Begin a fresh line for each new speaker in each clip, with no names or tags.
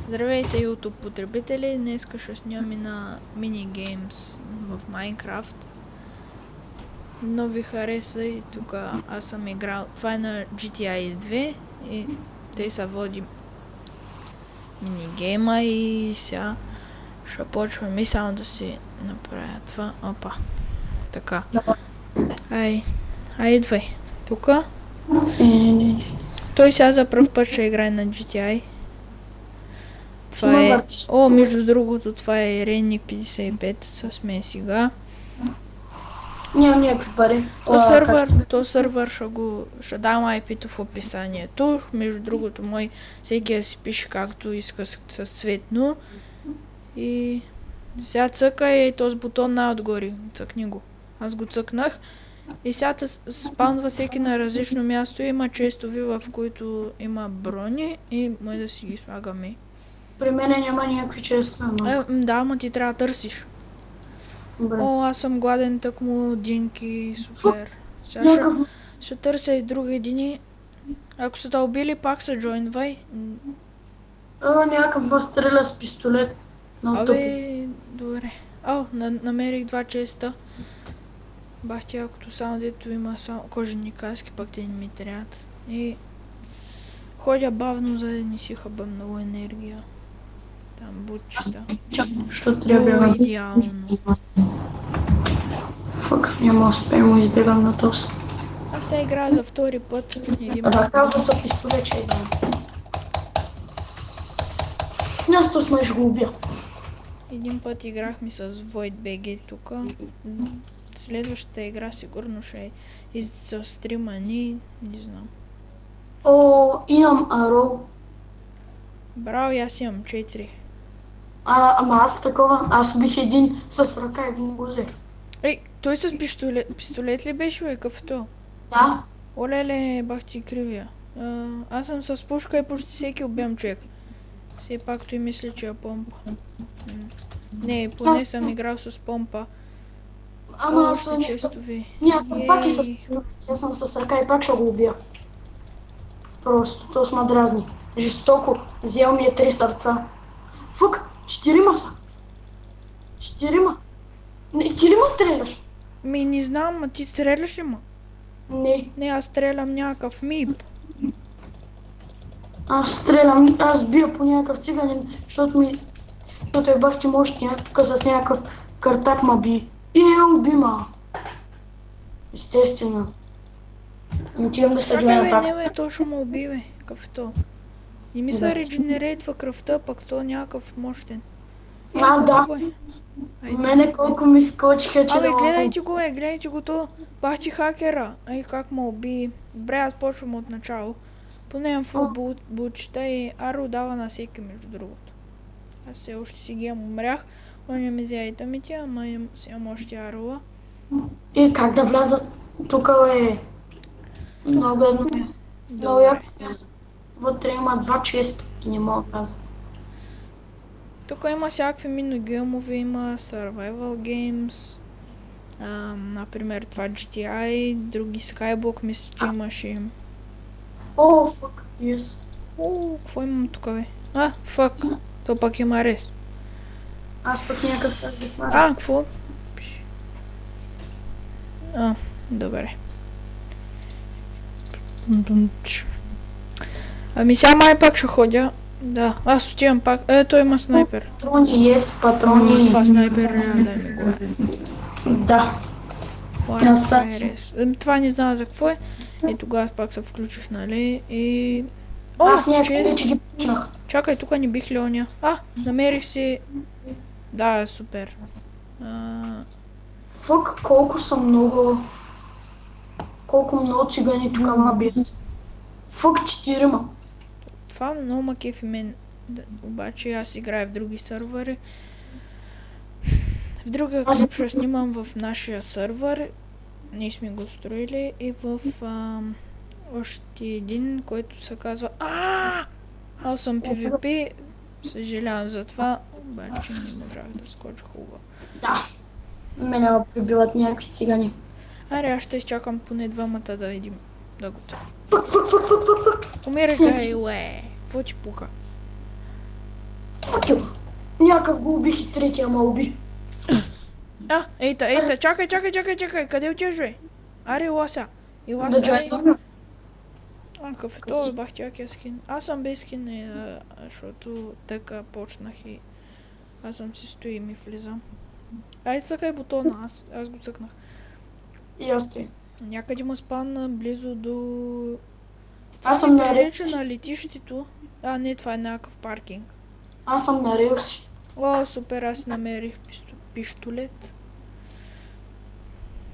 Здравейте, YouTube потребители! Днес ще снимаме на Mini-Games в Minecraft. Но ви хареса и тук аз съм играл. Това е на GTA 2 и те са води минигейма и сега ще почваме само да си направя това. Опа. Така. Ай, идвай. Тука. Той сега за пръв път ще играе на GTA. Това е... О, между другото, това е Рейник 55 с мен сега.
Нямам някакви пари.
То сървър ще дам IP-то в описанието. Между другото, всеки да си пише както иска с цветно. И сега цъка и този бутон най-отгоре. Цъкни го. Аз го цъкнах. И сега спаунва всеки на различно място. Има честови, в които има брони и може да си ги слагаме.
При мене няма някакви честови.
Да, ма ти трябва да търсиш.
Добре.
О, аз съм гладен, тъкмо динки, супер. Сега ще търся и други едини. Ако са те убили, пак се джойнвай.
Някакъв ме стреля с пистолет.
Абе, добре. О, намерих 2 честа. Бах ти, акото само дето има само кожени каски, пък те не ми трябват. И ходя бавно, за да не си хъба много енергия. Там бутчета.
Що трябва
О, идеално.
Фак, няма успеем, избегам на този.
Аз сега играя за втори път.
Казва са пистолет, че идвам. Аз то сме го убия.
Един път играхме с Void BG тук. Следващата игра сигурно ще е за стрима ни, не знам.
О, имам аро.
Браво, аз имам 4.
Ама аз такова, аз убих един с ръка, един го взе.
Ей, той с пистолет ли беше, бе, кафето?
Да.
Олеле, бах ти кривия. Аз съм с пушка и почти всеки убивам човек. Все пак той мисли, че е помпа. Не, поне съм играл с помпа.
Ама аз
още честови.
Някакъв пак и с пистолет. Аз съм с ръка и пак ще го убия. Просто, то сме дразни. Жестоко. Взел ми е 3 сърца. Фук, 4 са. 4. Не, ти ли ме стреляш?
Ми не знам, а ти стреляш ли ма?
Не.
Не, аз стрелям някакъв мип.
Аз стрелям, аз бия по някакъв циганин, защото е бах ти мощния, тук с някакъв картак ма би. И убима. Естествено. Отивам да се джоя пак.
Не бе, точно ме уби, бе. Кафето. Не ми се регенерейтва кръвта, пък то някакъв мощен.
Да. Мене колко ми скочиха, че
абе, гледайте го то. Бах ти хакера. Ай, как ме уби. Добре, аз почвам от начало. Поне имам фул бутчета и аро дава на всеки, между другото. Аз все още си ги умрях. Он ми взе айтамите, ама си имам още арола.
И как да влязат? Тук е много едно. Много яко. Вътре има 2 честа и не мога да вляза.
Тук има всякакви минигеймове, има survival games. Например, това GTI, други Skyblock, мисля, че имаше.
О, фак, yes.
Какво имам тук, бе? Фак, то пак има арест.
Аз пък някакъв сега да хвана.
Какво? Добре. Ами сега май пак ще ходя. Да, аз отивам пак. Той има снайпер.
Патрони, патрони.
Това снайпер, дай ми го е.
Да.
Това не знам за какво е. И тогава пак се включих, нали? И...
Аз някакви че ги почнах.
Чакай, тук не бих ли оня. Намерих си... Да, супер.
Фък, колко много цигани тук ма бият. Фък, 4.
Това много ма кефи мен. Обаче аз играя в други сървъри. В другия клип ще снимам в нашия сървър. Ние сме го строили и в още един, който се казва аз съм PvP. Съжалявам за това, обаче не можах да скоча хубаво.
Да. Мене ме прибиват някакви цигани.
Аре, аз ще изчакам поне 2 да видим да го цъка.
Фък.
Умирай, уе! Какво ти пука?
Fuck you. Някакъв го убих и третия ма уби.
Ейта, чакай, къде отиваш, бе? Аре, лася. И
Да
лася,
джайваме.
какъв е това, бах якия скин. Аз съм без скин, защото така почнах и аз съм си стои и ми влизам. Ай, цъкай бутона, аз го цъкнах.
И аз ти.
Някъде му спадна близо до...
Аз съм на
прилича
релси.
на летището. Не, това е някакъв паркинг.
Аз съм на релси.
О, супер, аз намерих пистолет.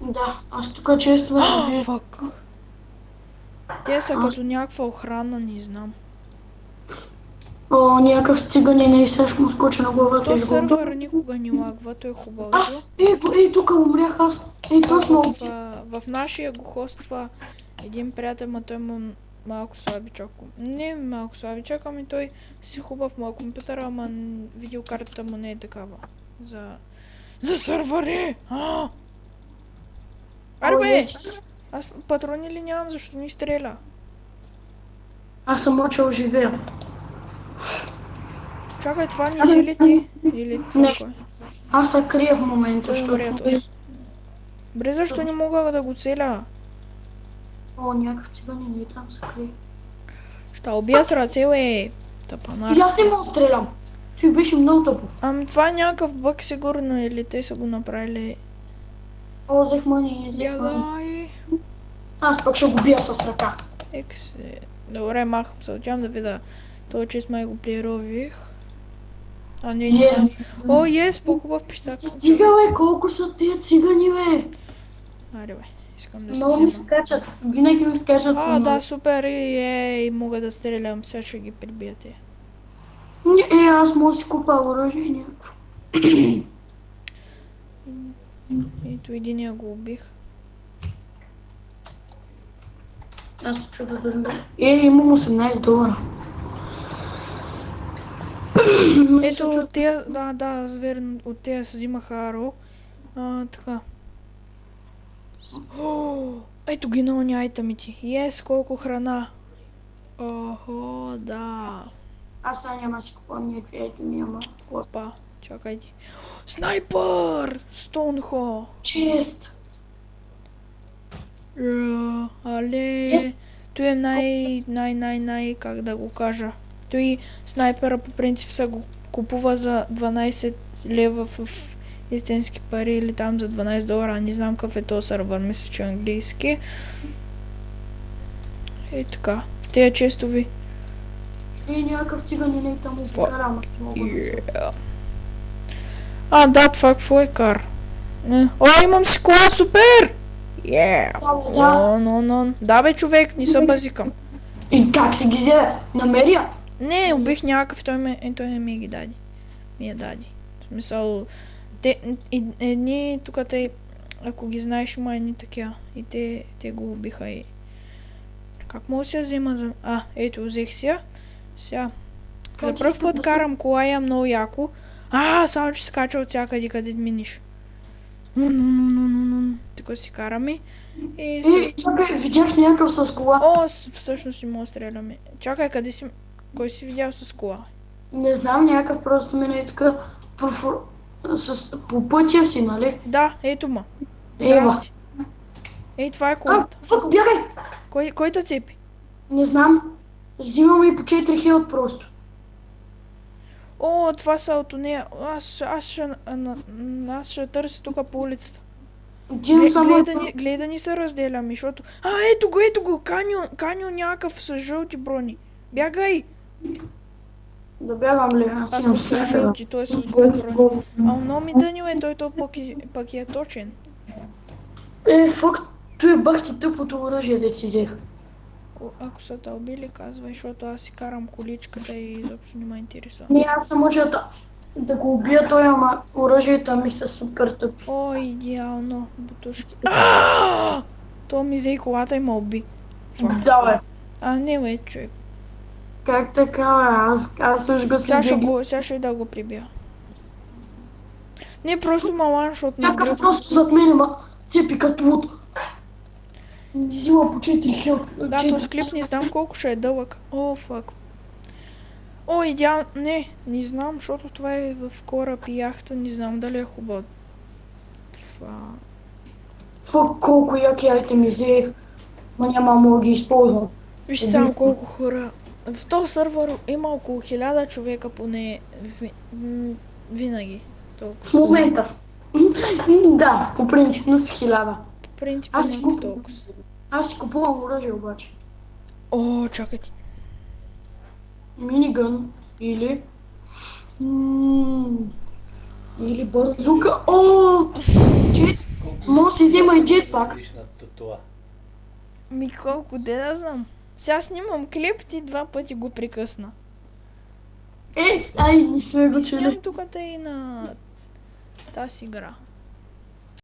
Да, аз тук често виждам.
Фак. Те са като някаква охрана, не знам.
О, някакъв стиганин и сега ще му скочи на главата
То
и
сервер никога не лагва, то е хубавото.
Ей, тук умрях аз. Ей, то сме убили.
В нашия го хоства един приятел, но той му малко слабичък. Не малко слабичък, ами той си хубав моя компютър, ама видеокартата му не е такава. За сървъри! Аре бе! Аз патрони ли нямам, защо ни стреля?
Аз съм мочил живея.
Чакай, това не си ли ти? Или това
Не.
кой?
Аз се крия в момента,
Той е
защото...
вредност. Бре, защо не мога да го целя?
О, някакъв циганин и там се крие.
Ще убия с ръце, бе! Тъпанар.
И аз не мога да стрелям. Той беше много тъпо.
Ами това е някакъв бък сигурно, или те са го направили.
О, взех мани.
Бягай!
Аз пък ще го бия с ръка.
Добре, махам се, отивам да видя. Това чест май го плеерових. Не съм. О, ес, по-хубав пищак.
Стига, бе, колко са тия цигани, бе.
Аре, бе, искам да си
Много ми
взема.
скачат. Винаги ми скачат.
Да, супер, и мога да стрелям, сега ще ги прибиете.
Аз мога да си купа оръжие някакво.
Ето единия го убих.
Аз се чуда да... имам $18.
Ето от тия, да, верно, от тия се взимаха аро. Така. Ето ги на оня айтамите. Ес, колко храна. Охо, да.
Аз сега няма си купам някакви айтеми, ама...
Опа, чакайте. Снайпър! Стоунхо!
Чест!
Але... Той е най, как да го кажа. Той снайпера по принцип се го купува за 12 лева в истински пари или там за $12. Не знам какъв е този сървър, мисля, че е английски. И така. В тези честови.
Някакъв циганин и там обикара, ама не мога
Да, това какво е кар? Имам си кола, супер! Да бе, човек, не се базикам.
И как си ги взе? Намеря?
Не, убих някакъв, той не ми ги даде. Ми я даде. В смисъл, едни тук те, ако ги знаеш, има едни такива. И те го убиха и... Как мога да се взема за... Ето, взех си я. Сега. За пръв път карам кола и е много яко. Само че се кача от всякъде, къде миниш. Така си караме.
Чакай, видях някакъв с кола.
Всъщност не мога да стреляме. Чакай, къде си... Кой си видял с кола?
Не знам, някакъв просто мина и така по пътя си, нали?
Да, ето ма. Здрасти. Ей, това е колата.
Фък, бягай!
Кой те цепи?
Не знам. Взимаме и по 4 хилт просто.
Това са от нея. Аз ще търся тук по улицата. Гледай да ни се разделяме, защото... Ето го! Каньо някакъв с жълти брони. Бягай!
Да бягам ли?
Аз пък с жълти, той е с гол брони. Но ми дънил той пък е точен.
Фак, той е бахти тъпото оръжие, да си взех.
Ако са те убили, казвай, защото аз си карам количката и изобщо не ме интересува.
Не, аз съм мъча да го убия той, ама оръжията ми са супер тъпи.
Идеално, бутушки. То ми взе и колата и ме уби.
Да, бе.
Не, бе, човек.
Как така, бе? Аз също го си
Сега ще да го прибия. Не, просто малан, защото на
гръб. Просто зад мене, цепи като луд. Взима по 4 хилт.
Да, този клип не знам колко ще е дълъг. Фак. О, не знам, защото това е в кораб и яхта, не знам дали е хубаво. Това...
Фак, колко яки айтеми взех, но няма мога да ги използвам.
Виж само колко хора. В този сървър има около 1000 човека поне винаги.
В
Толкова.
момента. Да, по принцип на 1000.
По принцип
Аз си
има
купувам.
толкова.
Аз си купувам оръжие обаче.
О, чакайте.
Минигън или... или базука. О! Джет... Може да си взема и джетпак.
Това.
Ми колко, де да знам. Сега снимам клип, ти 2 пъти го прекъсна.
Ай, не сме го
И
чули.
снимам тук и на тази игра.